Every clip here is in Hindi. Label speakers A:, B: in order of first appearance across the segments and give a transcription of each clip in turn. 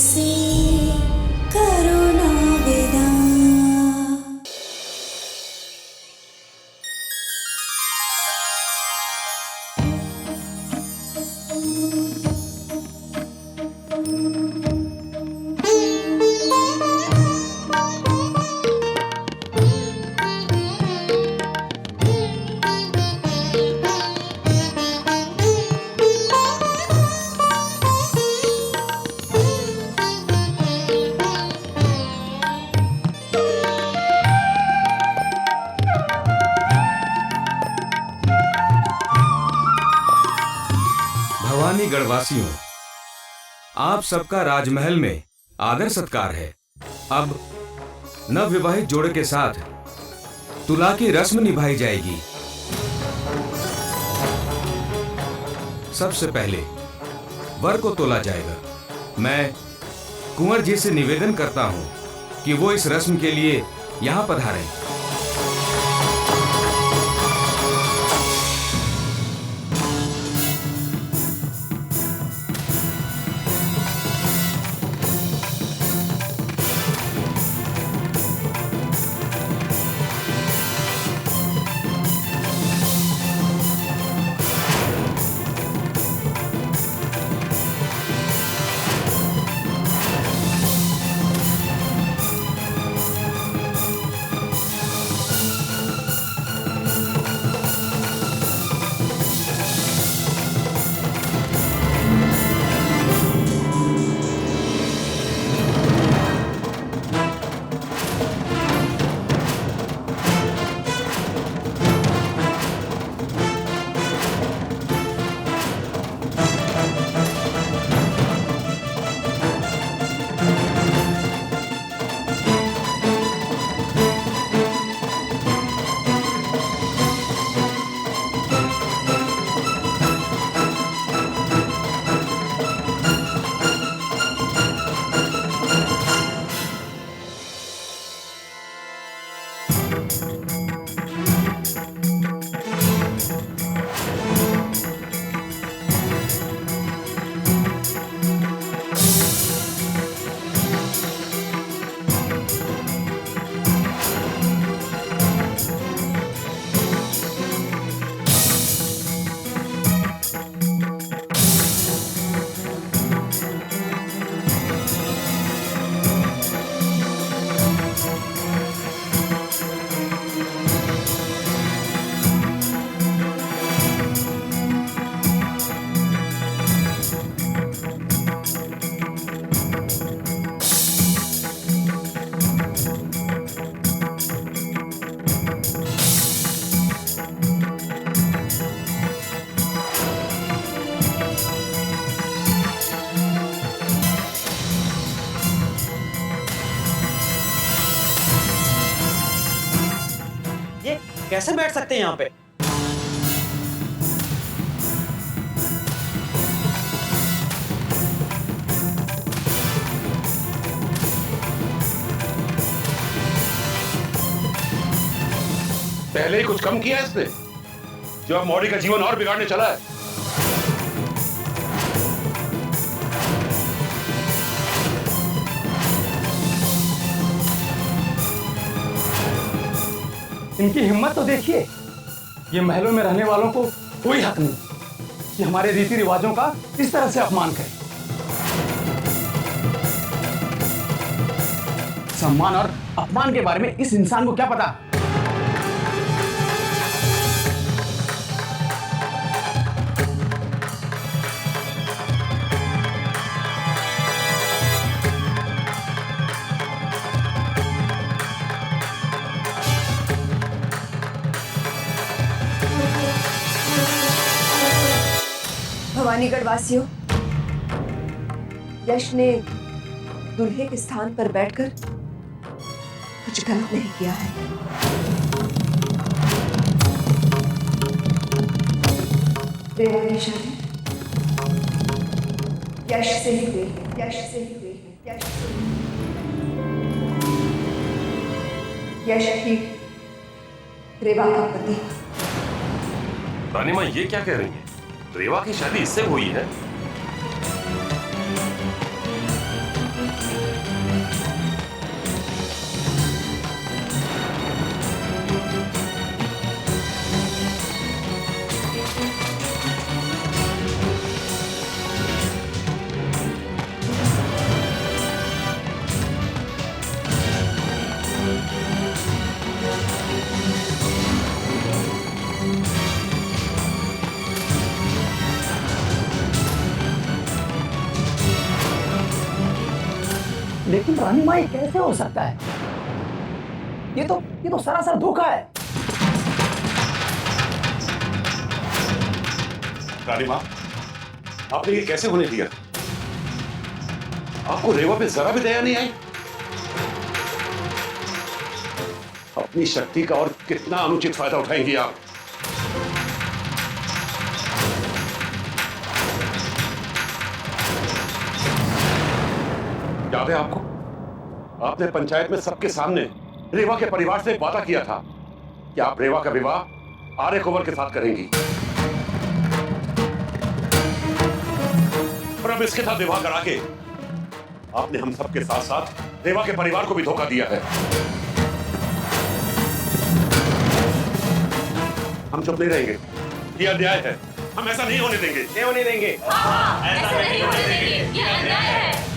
A: से करो ना विदा।
B: भवानीगढ़ वासियों, आप सबका राजमहल में आदर सत्कार है। अब नवविवाहित जोड़े के साथ तुला की रस्म निभाई जाएगी। सबसे पहले वर को तोला जाएगा। मैं कुंवर जी से निवेदन करता हूं कि वो इस रस्म के लिए यहां पधारें।
C: कैसे बैठ सकते हैं यहाँ पे?
D: पहले ही कुछ कम किया है इसने, जो अब मौरी का जीवन और बिगाड़ने चला है।
E: इनकी हिम्मत तो देखिए। ये महलों में रहने वालों को कोई हक नहीं कि हमारे रीति रिवाजों का इस तरह से अपमान करें। सम्मान और अपमान के बारे में इस इंसान को क्या पता?
F: भवानीगढ़ वासियों, यश ने दूल्हे के स्थान पर बैठकर कुछ गलत नहीं किया है। रेवा की शादी यश से ही हुई है, यश से ही हुई है, यश से ही। यश ही रेवा का पति।
D: रानी माँ ये क्या कह रही है? रेवा की शादी इससे हुई है?
E: लेकिन रानी माँ, ये कैसे हो सकता है? ये तो सरासर धोखा है।
D: रानी माँ, आपने ये कैसे होने दिया? आपको रेवा पे जरा भी दया नहीं आई? अपनी शक्ति का और कितना अनुचित फायदा उठाएंगी आप? याद है आपको? आपने पंचायत में सबके सामने रेवा के परिवार से वादा किया था कि आप रेवा का विवाह आर्य कुंवर के साथ करेंगी, और अब इसके साथ विवाह करा के आपने हम सबके साथ साथ रेवा के परिवार को भी धोखा दिया है। हम चुप नहीं रहेंगे, ये अन्याय है, हम ऐसा नहीं होने देंगे।
C: नहीं होने देंगे।
G: ऐसा नहीं होने देंगे, ये अन्याय है।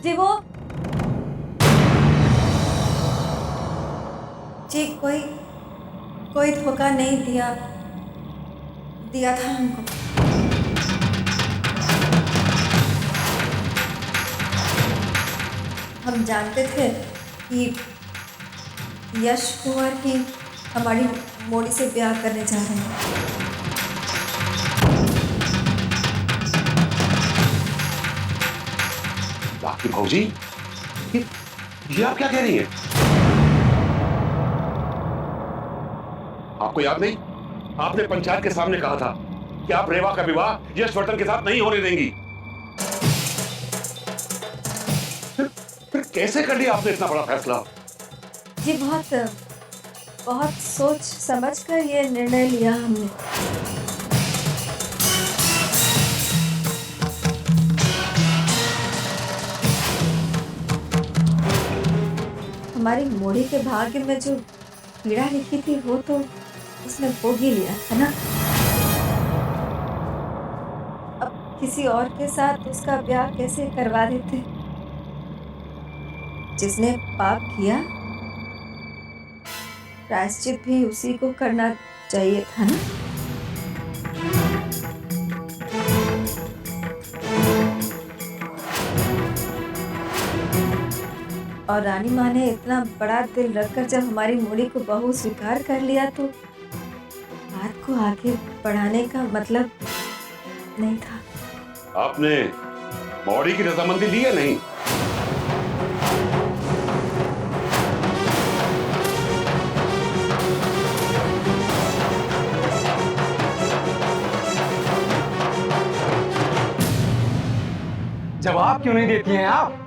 A: जी वो जी कोई धोखा नहीं दिया था हमको। हम जानते थे कि यश कुंवर ही हमारी मोड़ी से ब्याह करने जा रहे हैं।
D: आपकी भौजी, ये आप क्या कह रही हैं? आपको याद नहीं? आपने पंचायत के सामने कहा था कि आप रेवा का विवाह यशवर्धन के साथ नहीं होने देंगी। फिर कैसे कर लिया आपने इतना बड़ा फैसला?
A: जी बहुत सोच समझ कर ये निर्णय लिया हमने। हमारी मोड़ी के भाग्य में जो पीड़ा लिखी थी वो तो उसने भोग ही लिया था ना। अब किसी और के साथ उसका ब्याह कैसे करवा देते? जिसने पाप किया प्रायश्चित भी उसी को करना चाहिए था ना। और रानी माँ ने इतना बड़ा दिल रखकर जब हमारी मोड़ी को बहू स्वीकार कर लिया तो बात को आगे बढ़ाने का मतलब नहीं था।
D: आपने मोड़ी की रजामंदी ली है नहीं?
E: जवाब क्यों नहीं देती हैं आप?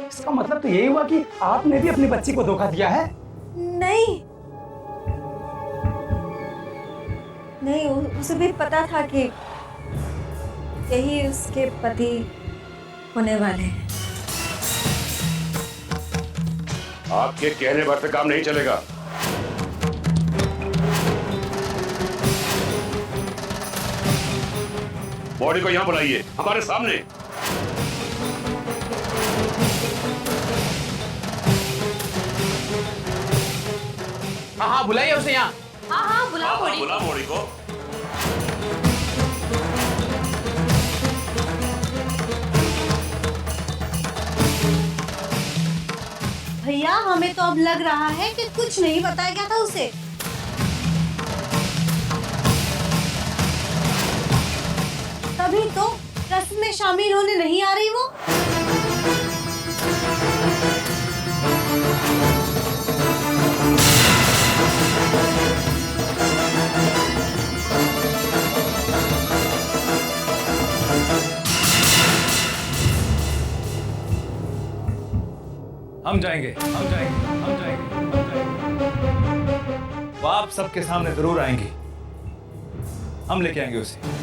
E: इसका मतलब तो यही हुआ कि आपने भी अपनी बच्ची को धोखा दिया है।
A: नहीं, उसे भी पता था कि यही उसके पति होने वाले हैं।
D: आपके कहने भर से काम नहीं चलेगा। बॉडी को यहां बुलाइए, हमारे सामने।
C: हाँ बुलाइए उसे यहाँ।
G: हाँ बुलाओ बॉडी।
D: बुला बॉडी को।
H: भैया हमें तो अब लग रहा है कि कुछ नहीं बताया गया था उसे। तभी तो रस्म में शामिल होने नहीं आ रही वो।
I: हम जाएंगे। वो आप सबके सामने जरूर आएंगी। हम लेके आएंगे उसे।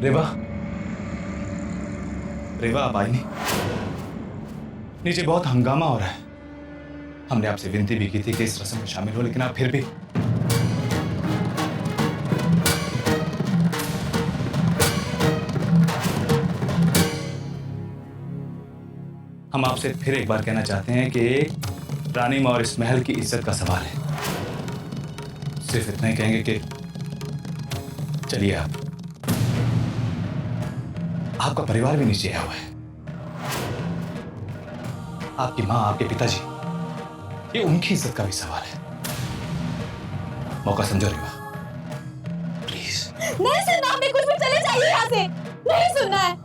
I: रेवा, रेवा आप आई नहीं। नीचे बहुत हंगामा हो रहा है। हमने आपसे विनती भी की थी कि इस रस्म में शामिल हो, लेकिन आप फिर भी। हम आपसे फिर एक बार कहना चाहते हैं कि रानी माँ और इस महल की इज्जत का सवाल है। सिर्फ इतना ही कहेंगे कि चलिए आपका परिवार भी नीचे आया हुआ है। आपकी माँ, आपके पिताजी, ये उनकी इज्जत का भी सवाल है। मौका समझो रेवा, प्लीज।
G: नहीं सुनना, हमें कुछ भी, चले जाइए यहाँ से, नहीं सुनना है।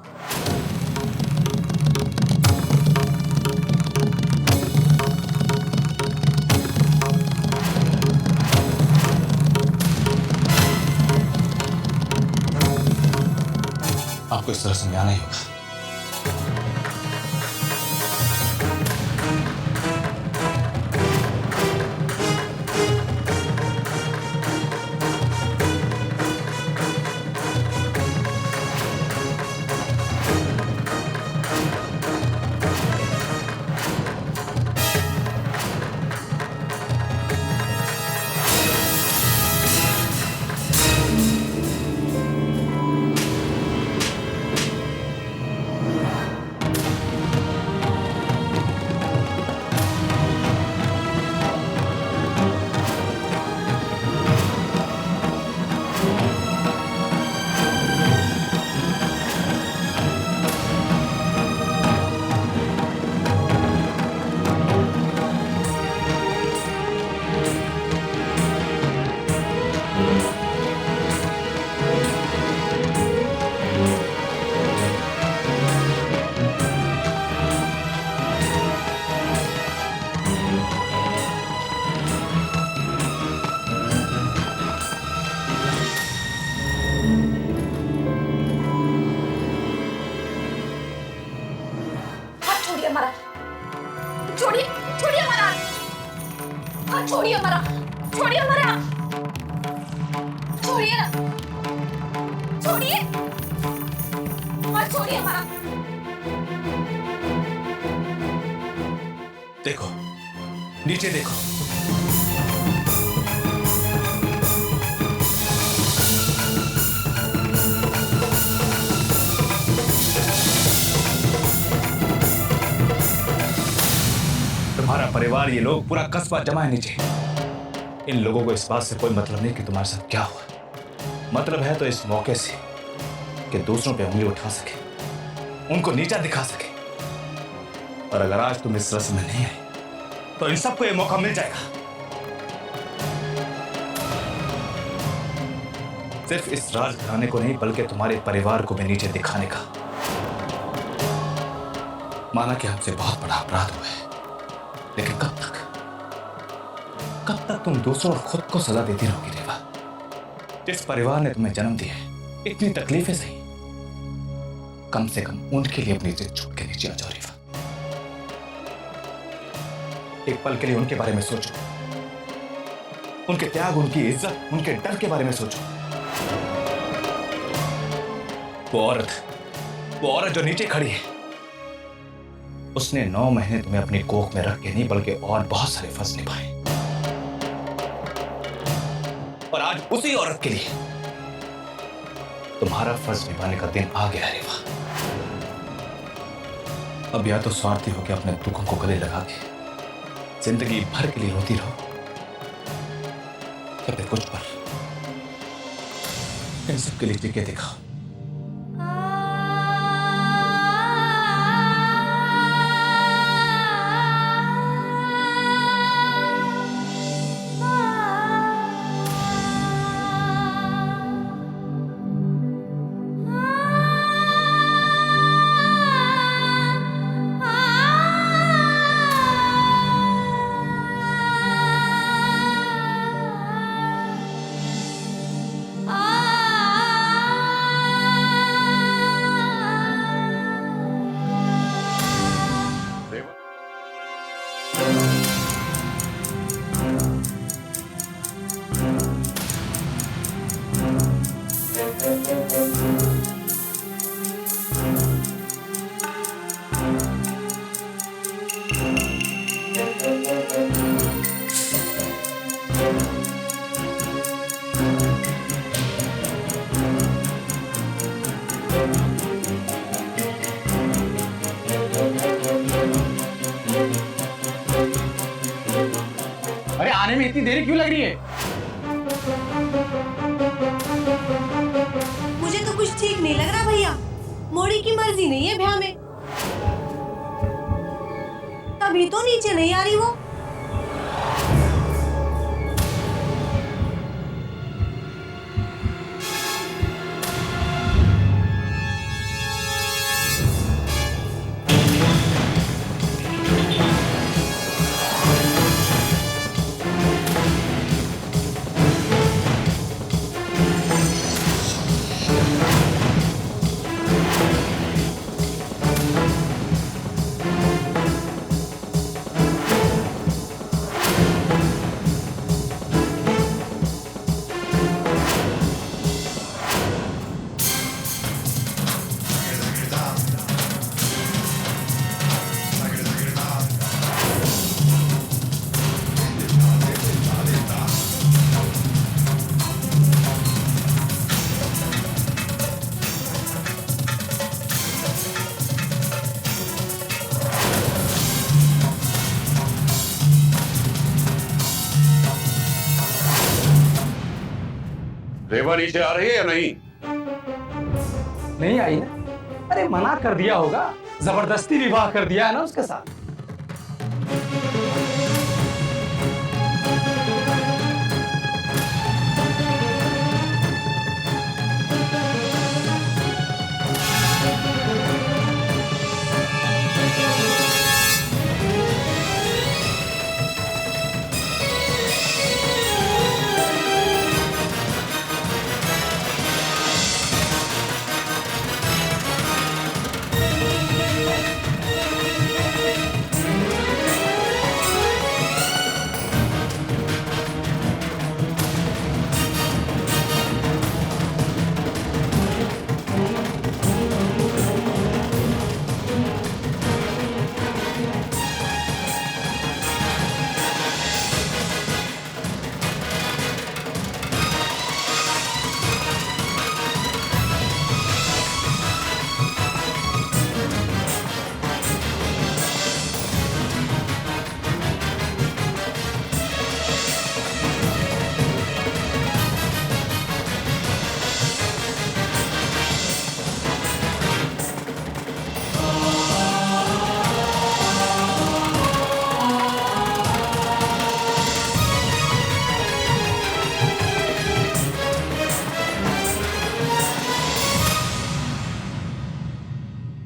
I: आपको इस तरह समझाना ही होगा।
G: छोड़िए, छोड़िए हमारा हाथ, छोड़िए हमारा, छोड़िए हमारा, छोड़िए ना, छोड़िए, हाथ छोड़िए हमारा।
I: देखो, नीचे देखो। तुम्हारा परिवार, ये लोग, पूरा कस्बा जमा है नीचे। इन लोगों को इस बात से कोई मतलब नहीं कि तुम्हारे साथ क्या हुआ। मतलब है तो इस मौके से कि दूसरों पे उंगली उठा सके, उनको नीचा दिखा सके। और अगर आज तुम इस रस्म में नहीं आए तो इन सबको ये मौका मिल जाएगा। सिर्फ इस राजघराने को नहीं बल्कि तुम्हारे परिवार को भी नीचे दिखाने का। माना कि हमसे बहुत बड़ा अपराध हुआ है, लेकिन कब तक तुम दूसरों और खुद को सजा देती रहोगी रेवा? जिस परिवार ने तुम्हें जन्म दिया है, इतनी तकलीफें सही, कम से कम उनके लिए अपनी इज्जत छूट के नीचे आ जाओ रेवा। एक पल के लिए उनके बारे में सोचो, उनके त्याग, उनकी इज्जत, उनके डर के बारे में सोचो। वो औरत जो नीचे खड़ी है, उसने 9 महीने तुम्हें अपनी कोख में रख के नहीं बल्कि और बहुत सारे फर्ज निभाए। और आज उसी औरत के लिए तुम्हारा फर्ज निभाने का दिन आ गया रेवा। अब या तो स्वार्थी होकर अपने दुखों को गले लगा के जिंदगी भर के लिए रोती रहो, या फिर कुछ पर इन सबके लिए टिके दिखाओ।
C: अरे आने में इतनी देरी क्यों लग रही है?
H: मुझे तो कुछ ठीक नहीं लग रहा भैया। मोड़ी की मर्जी नहीं है ब्याह में। अभी तो नीचे नहीं आ रही वो।
D: रेवा नीचे आ रही है या नहीं?
E: नहीं आई ना? अरे मना कर दिया होगा, जबरदस्ती विवाह कर दिया है ना उसके साथ।